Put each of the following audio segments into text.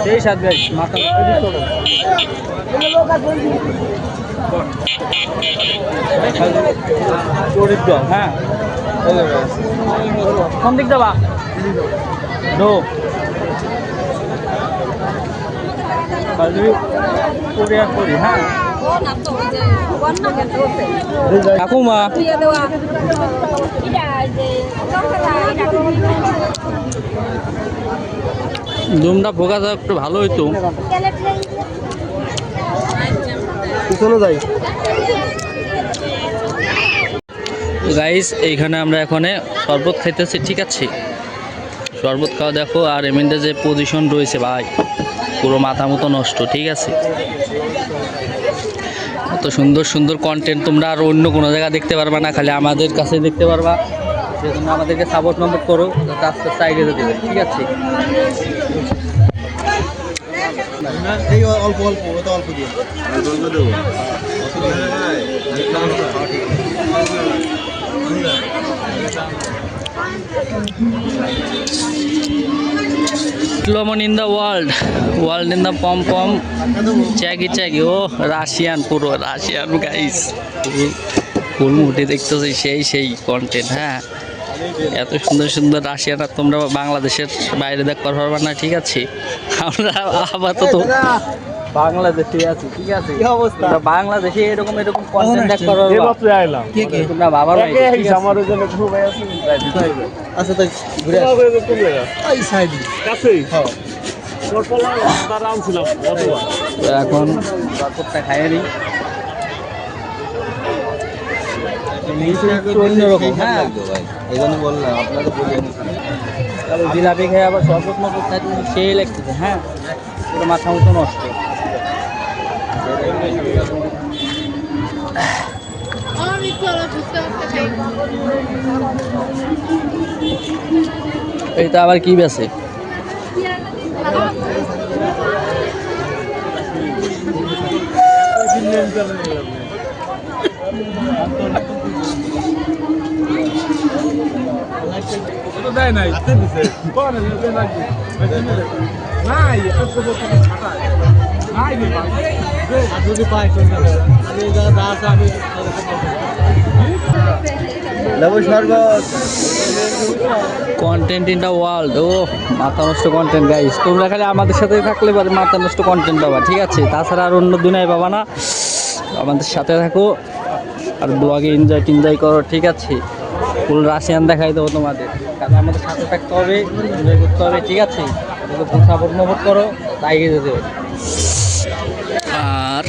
সেই সাত গাই মাথা হ্যাঁ কোন দিক যাবা নো করি হ্যাঁ ঠাকুমা দুমটা ভোগা একটু ভালো হইতো গাইস এইখানে আমরা এখানে শরবত খাইতেছি ঠিক আছে শরবত খাওয়া দেখো আর এমনিতে যে পজিশন রয়েছে ভাই পুরো মাথা মতো নষ্ট ঠিক আছে এত সুন্দর সুন্দর কন্টেন্ট তোমরা আর অন্য কোনো জায়গায় দেখতে পারবা না খালি আমাদের কাছে দেখতে পারবা যে তোমরা আমাদেরকে সাপোর্ট করো যাতে আস্তে আস্তে এগিয়ে যেতে পারে ঠিক আছে এই অল্প অল্প ওটা অল্প দিয়ে দেবো Diploma in the world in the pom pom, chagi oh Russian puro Russian guys, full মুঠে দেখতেছি সেই কন্টেন্ট হ্যাঁ এত সুন্দর সুন্দর রাশিয়ান আর তোমরা বাংলাদেশের বাইরে দেখতে পারবে না ঠিক আছে আমরা আপাতত বাংলাদেশে আছি ঠিক আছে কি অবস্থা বাংলাদেশে এরকম কন্টেন্ট দেখতে পারবে এইমাত্র আইলাম কে কে তোমরা বাবার ভাই আমার জন্য খুব ভাই আছে আচ্ছা তাই ঘুরে আসো কোন জায়গা এই সাইড কাছেই হ্যাঁ ছোটলা দাঁড়াম ছিলাম এখন শরবতটা খাইয়ে নিই অন্যরকম হ্যাঁ এই জন্য বললাম আপনাকে বলি জিলাপি খেয়ে আবার শরবত মতো খাইতে সেই লাগতেছে হ্যাঁ পুরো মাথা মতো নষ্ট এইটা আবার কি বেছে দেয় নাই যদি পাই কন্টেন্ট ইন দ্য ওয়ার্ল্ড ও মাথা নষ্ট কন্টেন্ট গাইস তোমরা খালি আমাদের সাথে থাকলে পারে মাথা নষ্ট কন্টেন্ট পাবা ঠিক আছে তাছাড়া আর অন্য দুনিয়ায় পাবা না আমাদের সাথে থাকো আর ব্লগে এনজয় করো ঠিক আছে ফুল রাশিয়ান দেখাই দেবো তোমাদের কারণ আমাদের সাথে থাকতে হবে এনজয় করতে হবে ঠিক আছে ফুল সাপোর্ট করো তাই যেতে হবে আর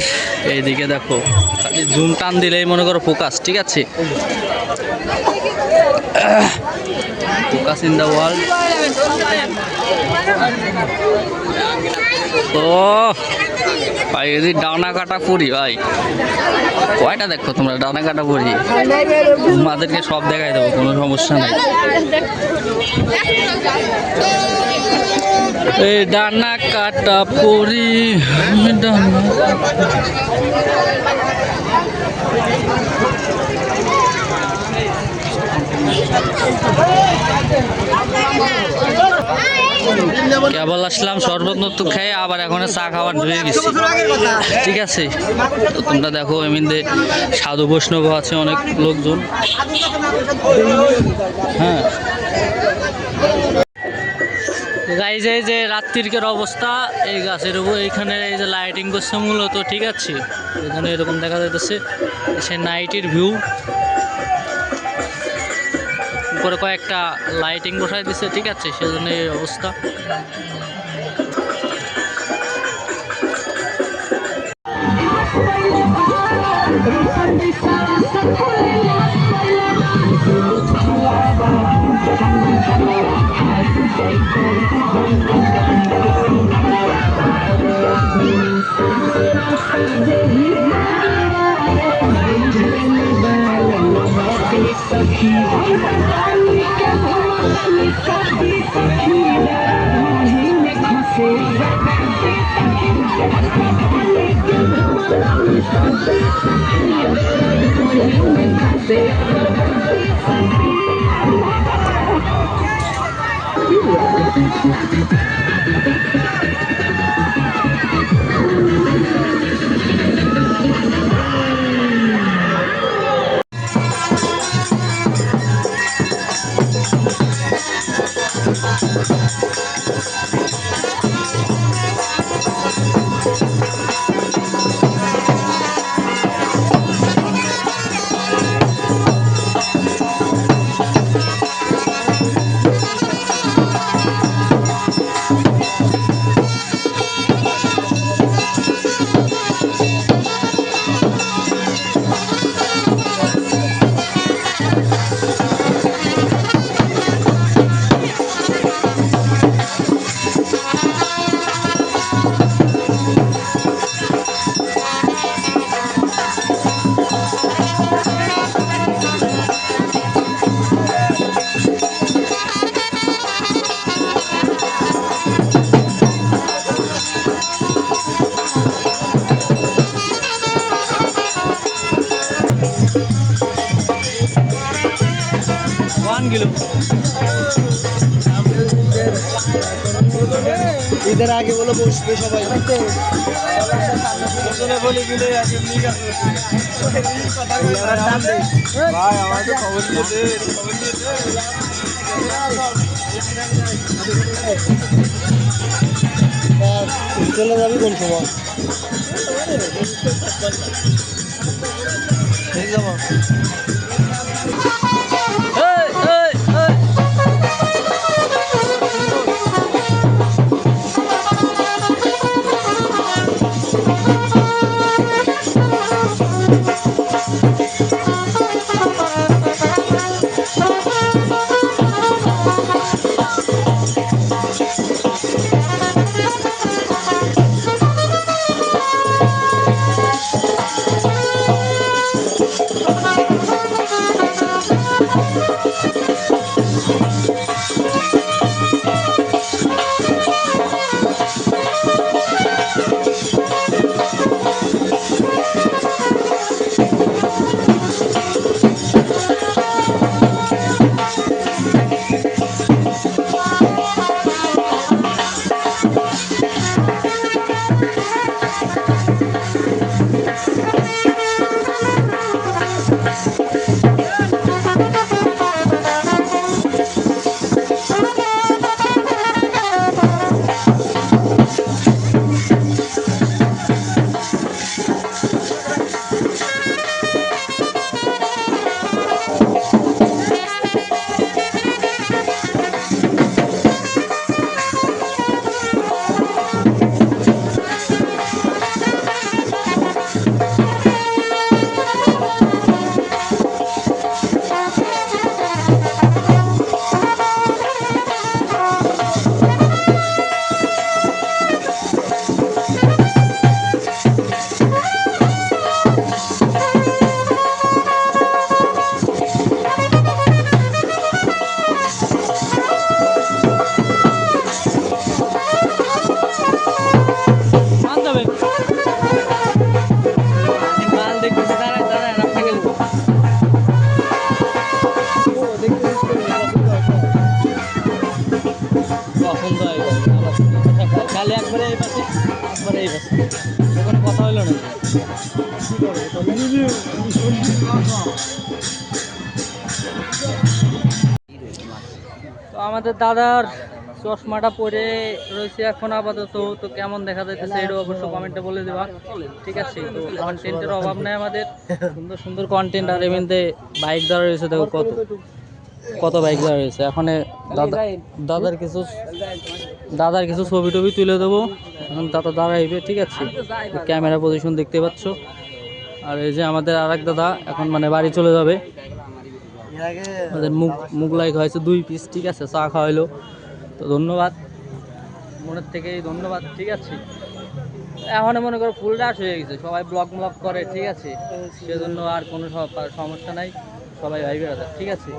এইদিকে দেখো খালি জুম টান দিলেই মনে করো ফোকাস ঠিক আছে ফোকাস ইন দ্য ওয়ার্ল্ড ও ভাই যদি ডানা কাটা করি ভাই কয়টা দেখো তোমরা ডানা কাটা করি তোমাদেরকে সব দেখাই দেবো কোনো সমস্যা নেই এই ডানা কাটা পরি কেবল আসলাম শরবত নতুন খেয়ে আবার এখন চা খাবার ধুয়ে গেছি ঠিক আছে তো তোমরা দেখো এমনিতে সাধু বৈষ্ণব আছে অনেক লোকজন হ্যাঁ গাইজ এই যে রাত্রির অবস্থা এই গাছের উপর এইখানে এই যে লাইটিং করছে মূলত ঠিক আছে এখানে এরকম দেখা যাচ্ছে সে নাইটের ভিউ উপরে কয়েকটা লাইটিং বসাই দিচ্ছে ঠিক আছে সেজন্য এই অবস্থা ঈদের আগে বলে বসবে সবাই বলে দিলে ভাই আমাকে খবর দিয়ে দে চলে যাবি কোন সময় যাবো খালি একবারে এই পাশে একবারে এই পাশে কোনো কথা হলো না তো আমাদের দাদার চশমাটা পরে রয়েছে এখন আপাতত তো কেমন দেখা যাইতেছে এটা অবশ্য কমেন্টে বলে দেবা ঠিক আছে তো কন্টেন্টের অভাব নাই আমাদের সুন্দর সুন্দর কন্টেন্ট আর এমনিতে বাইক দ্বারা রয়েছে দেখো কত কত বাইক দেওয়া রয়েছে এখন দাদার কিছু ছবি টবি তুলে দেবো এখন দাদা দাঁড়াইবে ঠিক আছে ক্যামেরা পজিশন দেখতে পাচ্ছ আর এই যে আমাদের আরেক দাদা এখন মানে বাড়ি চলে যাবে আমাদের মুগলাই হয়েছে 2 পিস ঠিক আছে চা খাওয়াইলো তো ধন্যবাদ মনের থেকেই ধন্যবাদ ঠিক আছে এখন মনে করো ফুল রাশ হয়ে গেছে সবাই ব্লগ করে ঠিক আছে সেজন্য আর কোনো সমস্যা নাই সবাই ভাই বেড়াতে ঠিক আছে।